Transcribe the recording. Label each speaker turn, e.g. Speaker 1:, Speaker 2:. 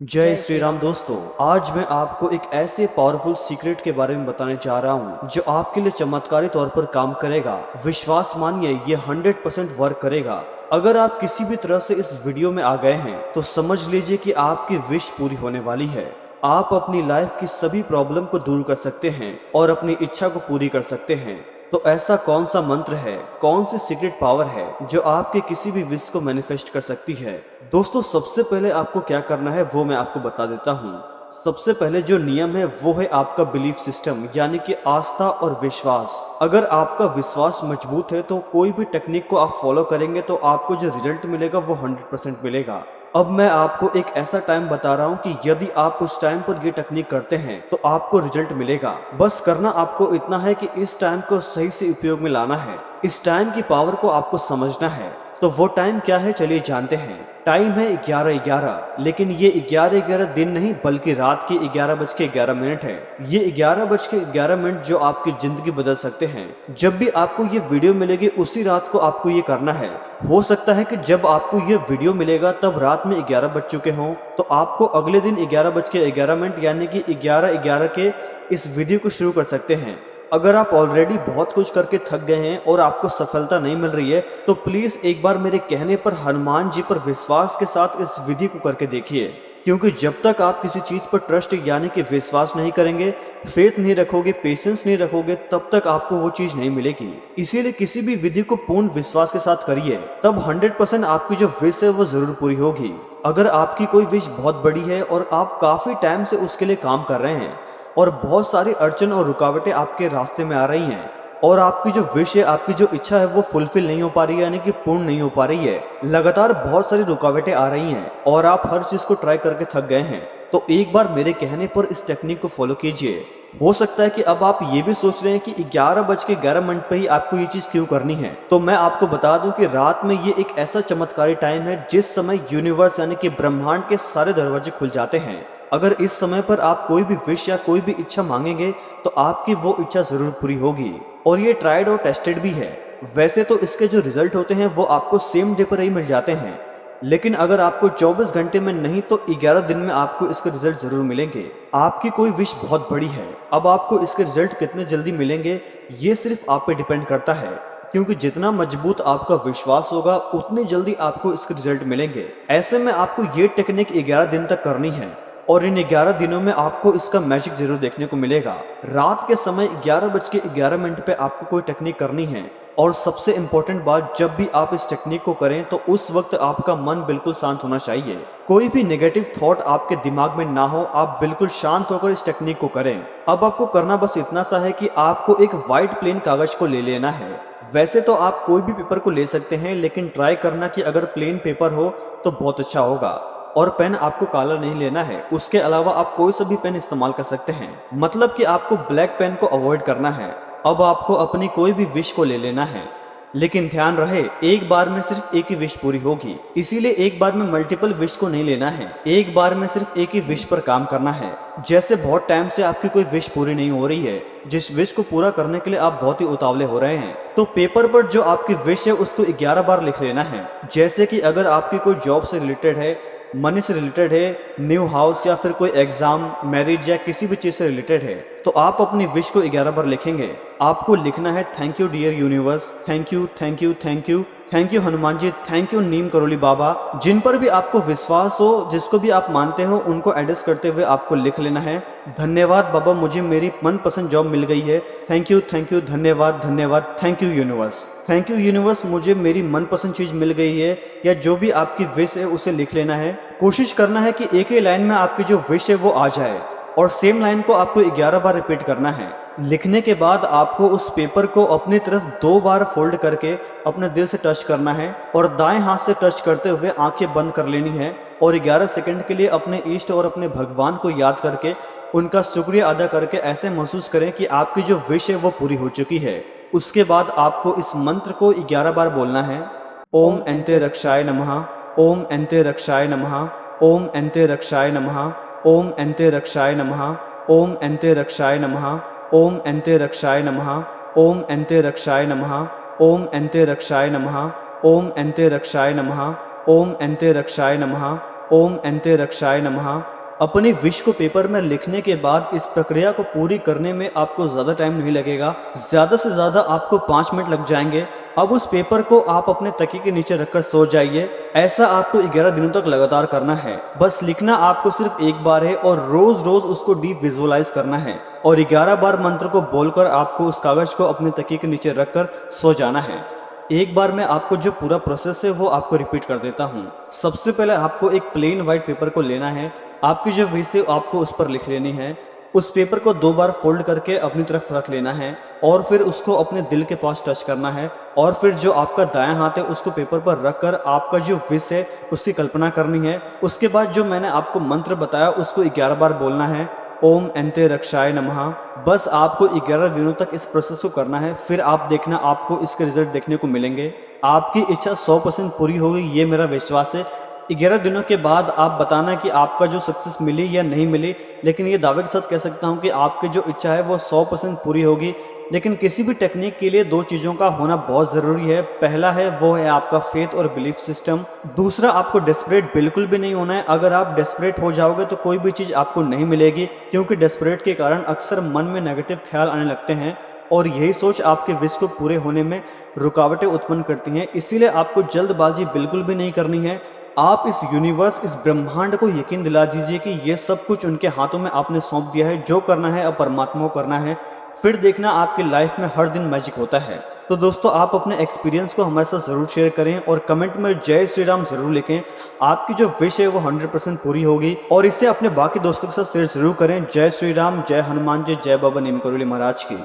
Speaker 1: जय श्री राम दोस्तों। आज मैं आपको एक ऐसे पावरफुल सीक्रेट के बारे में बताने जा रहा हूँ जो आपके लिए चमत्कारी तौर पर काम करेगा। विश्वास मानिए, ये 100% वर्क करेगा। अगर आप किसी भी तरह से इस वीडियो में आ गए हैं तो समझ लीजिए कि आपकी विश पूरी होने वाली है। आप अपनी लाइफ की सभी प्रॉब्लम को दूर कर सकते हैं और अपनी इच्छा को पूरी कर सकते हैं। तो ऐसा कौन सा मंत्र है, कौन सी सीक्रेट पावर है जो आपके किसी भी विश को मैनिफेस्ट कर सकती है? दोस्तों, सबसे पहले आपको क्या करना है वो मैं आपको बता देता हूँ। सबसे पहले जो नियम है वो है आपका बिलीफ सिस्टम, यानी कि आस्था और विश्वास। अगर आपका विश्वास मजबूत है तो कोई भी टेक्निक को आप फॉलो करेंगे तो आपको जो रिजल्ट मिलेगा वो 100% मिलेगा। अब मैं आपको एक ऐसा टाइम बता रहा हूँ कि यदि आप उस टाइम पर ये टेक्निक करते हैं तो आपको रिजल्ट मिलेगा। बस करना आपको इतना है कि इस टाइम को सही से उपयोग में लाना है। इस टाइम की पावर को आपको समझना है। तो वो टाइम क्या है, चलिए जानते हैं। टाइम है 11:11, लेकिन ये 11:11 दिन नहीं बल्कि रात के 11:11 है। ये 11:11 जो आपकी जिंदगी बदल सकते हैं। जब भी आपको ये वीडियो मिलेगी उसी रात को आपको ये करना है। हो सकता है कि जब आपको ये वीडियो मिलेगा तब रात में 11 बज चुके हों, तो आपको अगले दिन 11:11 यानी कि 11:11 के इस वीडियो को शुरू कर सकते हैं। अगर आप ऑलरेडी बहुत कुछ करके थक गए हैं और आपको सफलता नहीं मिल रही है तो प्लीज एक बार मेरे कहने पर हनुमान जी पर विश्वास के साथ इस विधि को करके देखिए। क्योंकि जब तक आप किसी चीज पर ट्रस्ट यानी कि विश्वास नहीं करेंगे, फेथ नहीं रखोगे, पेशेंस नहीं रखोगे, तब तक आपको वो चीज नहीं मिलेगी। इसीलिए किसी भी विधि को पूर्ण विश्वास के साथ करिए, तब 100% आपकी जो विश है वो जरूर पूरी होगी। अगर आपकी कोई विश बहुत बड़ी है और आप काफी टाइम से उसके लिए काम कर रहे हैं और बहुत सारी अड़चन और रुकावटें आपके रास्ते में आ रही हैं और आपकी जो विश है, आपकी जो इच्छा है वो फुलफिल नहीं हो पा रही है, यानी कि पूर्ण नहीं हो पा रही है, लगातार बहुत सारी रुकावटें आ रही हैं और आप हर चीज को ट्राई करके थक गए हैं, तो एक बार मेरे कहने पर इस टेक्निक को फॉलो कीजिए। हो सकता है कि अब आप ये भी सोच रहे हैं कि 11:11 पे ही आपको ये चीज क्यों करनी है। तो मैं आपको बता दूं कि रात में ये एक ऐसा चमत्कारी टाइम है जिस समय यूनिवर्स यानी कि ब्रह्मांड के सारे दरवाजे खुल जाते हैं। अगर इस समय पर आप कोई भी विश या कोई भी इच्छा मांगेंगे तो आपकी वो इच्छा जरूर पूरी होगी। और ये ट्राइड और टेस्टेड भी है। वैसे तो इसके जो रिजल्ट होते हैं वो आपको सेम डे पर ही मिल जाते हैं, लेकिन अगर आपको 24 घंटे में नहीं तो 11 दिन में आपको इसके रिजल्ट जरूर मिलेंगे। आपकी कोई विश बहुत बड़ी है, अब आपको इसके रिजल्ट कितने जल्दी मिलेंगे ये सिर्फ आप पे डिपेंड करता है। क्योंकि जितना मजबूत आपका विश्वास होगा उतनी जल्दी आपको इसके रिजल्ट मिलेंगे। ऐसे में आपको ये टेक्निक 11 दिन तक करनी है और इन 11 दिनों में आपको इसका मैजिक जरूर देखने को मिलेगा। रात के समय 11:11 पे आपको कोई टेक्निक करनी है। और सबसे इम्पोर्टेंट बात, जब भी आप इस टेक्निक को करें तो उस वक्त आपका मन बिल्कुल शांत होना चाहिए। कोई भी नेगेटिव थॉट आपके दिमाग में ना हो, आप बिल्कुल शांत होकर इस टेक्निक को करें। अब आपको करना बस इतना सा है कि आपको एक व्हाइट प्लेन कागज को ले लेना है। वैसे तो आप कोई भी पेपर को ले सकते हैं, लेकिन ट्राई करना कि अगर प्लेन पेपर हो तो बहुत अच्छा होगा। और पेन आपको काला नहीं लेना है, उसके अलावा आप कोई सा भी पेन इस्तेमाल कर सकते हैं। मतलब कि आपको ब्लैक पेन को अवॉइड करना है। अब आपको अपनी कोई भी विश को ले लेना है, लेकिन ध्यान रहे एक बार में सिर्फ एक ही विश पूरी होगी। इसीलिए एक बार में मल्टीपल विश को नहीं लेना है, एक बार में सिर्फ एक ही विश पर काम करना है। जैसे बहुत टाइम से आपकी कोई विश पूरी नहीं हो रही है, जिस विश को पूरा करने के लिए आप बहुत ही उतावले हो रहे हैं, तो पेपर पर जो आपकी विश है उसको 11 बार लिख लेना है। जैसे कि अगर आपकी कोई जॉब से रिलेटेड है, मनी से रिलेटेड है, न्यू हाउस या फिर कोई एग्जाम, मैरिज या किसी भी चीज से रिलेटेड है, तो आप अपनी विश को 11 बार लिखेंगे। आपको लिखना है thank you dear universe, thank you thank you thank you, thank you Hanuman ji, thank you Neem Karoli Baba. जिन पर भी आपको विश्वास हो, जिसको भी आप मानते हो, उनको एड्रेस करते हुए आपको लिख लेना है धन्यवाद बाबा, मुझे मेरी मनपसंद जॉब मिल गई है, थैंक यू धन्यवाद धन्यवाद, thank you universe, thank you universe, मुझे मेरी मनपसंद चीज मिल गई है। या जो भी आपकी विश है उसे लिख लेना है। कोशिश करना है कि एक ही लाइन में आपकी जो विश है वो आ जाए और सेम लाइन को आपको 11 बार रिपीट करना है। लिखने के बाद आपको उस पेपर को अपनी तरफ 2 बार फोल्ड करके अपने दिल से टच करना है और दाएं हाथ से टच करते हुए आंखें बंद कर लेनी है और 11 सेकंड के लिए अपने इष्ट और अपने भगवान को याद करके उनका शुक्रिया अदा करके ऐसे महसूस करें कि आपकी जो विश है वो पूरी हो चुकी है। उसके बाद आपको इस मंत्र को 11 बार बोलना है। ओम एंते रक्षाय नमः, ओम एंते रक्षाय नमः, ओम एंते रक्षाय नमः, ओम एंते रक्षाय नमः, ओम एंते रक्षाय नमः, ओम एंते रक्षाय नमः, ओम एंते रक्षाय नमः, ओम एंते रक्षाय नमः, ओम एंते रक्षाय नमः, ओम एंते रक्षाय नमः, ओम अंते रक्षाय नमः। अपने विश को पेपर में लिखने के बाद इस प्रक्रिया को पूरी करने में आपको ज़्यादा टाइम नहीं लगेगा, ज़्यादा से ज़्यादा आपको 5 मिनट लग जाएंगे। अब उस पेपर को आप अपने तकिए के नीचे रखकर सो जाइए। ऐसा आपको 11 दिनों तक लगातार करना है। बस लिखना आपको सिर्फ एक बार है और रोज रोज उसको डीप विजुअलाइज करना है और 11 बार मंत्र को बोलकर आपको उस कागज को अपने तकिए के नीचे रखकर सो जाना है। एक बार मैं आपको जो पूरा प्रोसेस है वो आपको रिपीट कर देता हूँ। सबसे पहले आपको एक प्लेन वाइट पेपर को लेना है, आपकी जो विश है आपको उस पर लिख लेनी है। उस पेपर को 2 बार फोल्ड करके अपनी तरफ रख लेना है और फिर उसको अपने दिल के पास टच करना है और फिर जो आपका दायां हाथ है उसको पेपर पर रखकर आपका जो विश है उसकी कल्पना करनी है। उसके बाद जो मैंने आपको मंत्र बताया उसको 11 बार बोलना है, ओम अंते रक्षाय नमः। बस आपको 11 दिनों तक इस प्रोसेस को करना है, फिर आप देखना आपको इसके रिजल्ट देखने को मिलेंगे। आपकी इच्छा 100% पूरी होगी, ये मेरा विश्वास है। 11 दिनों के बाद आप बताना कि आपका जो सक्सेस मिली या नहीं मिली, लेकिन ये दावे के साथ कह सकता हूँ कि आपकी जो इच्छा है वो 100% पूरी होगी। लेकिन किसी भी टेक्निक के लिए 2 चीज़ों का होना बहुत ज़रूरी है। पहला है वो है आपका फेथ और बिलीफ सिस्टम। दूसरा, आपको डेस्परेट बिल्कुल भी नहीं होना है। अगर आप डेस्परेट हो जाओगे तो कोई भी चीज़ आपको नहीं मिलेगी, क्योंकि डेस्परेट के कारण अक्सर मन में नेगेटिव ख्याल आने लगते हैं और यही सोच आपके विश को पूरे होने में रुकावटें उत्पन्न करती हैं। इसीलिए आपको जल्दबाजी बिल्कुल भी नहीं करनी है। आप इस यूनिवर्स, इस ब्रह्मांड को यकीन दिला दीजिए कि ये सब कुछ उनके हाथों में आपने सौंप दिया है। जो करना है अब परमात्मा को करना है, फिर देखना आपकी लाइफ में हर दिन मैजिक होता है। तो दोस्तों, आप अपने एक्सपीरियंस को हमारे साथ ज़रूर शेयर करें और कमेंट में जय श्री राम ज़रूर लिखें। आपकी जो विश है वो 100% पूरी होगी और इसे अपने बाकी दोस्तों के साथ शेयर ज़रूर करें। जय श्री राम, जय हनुमान जी, जय बाबा नीम करोली महाराज की।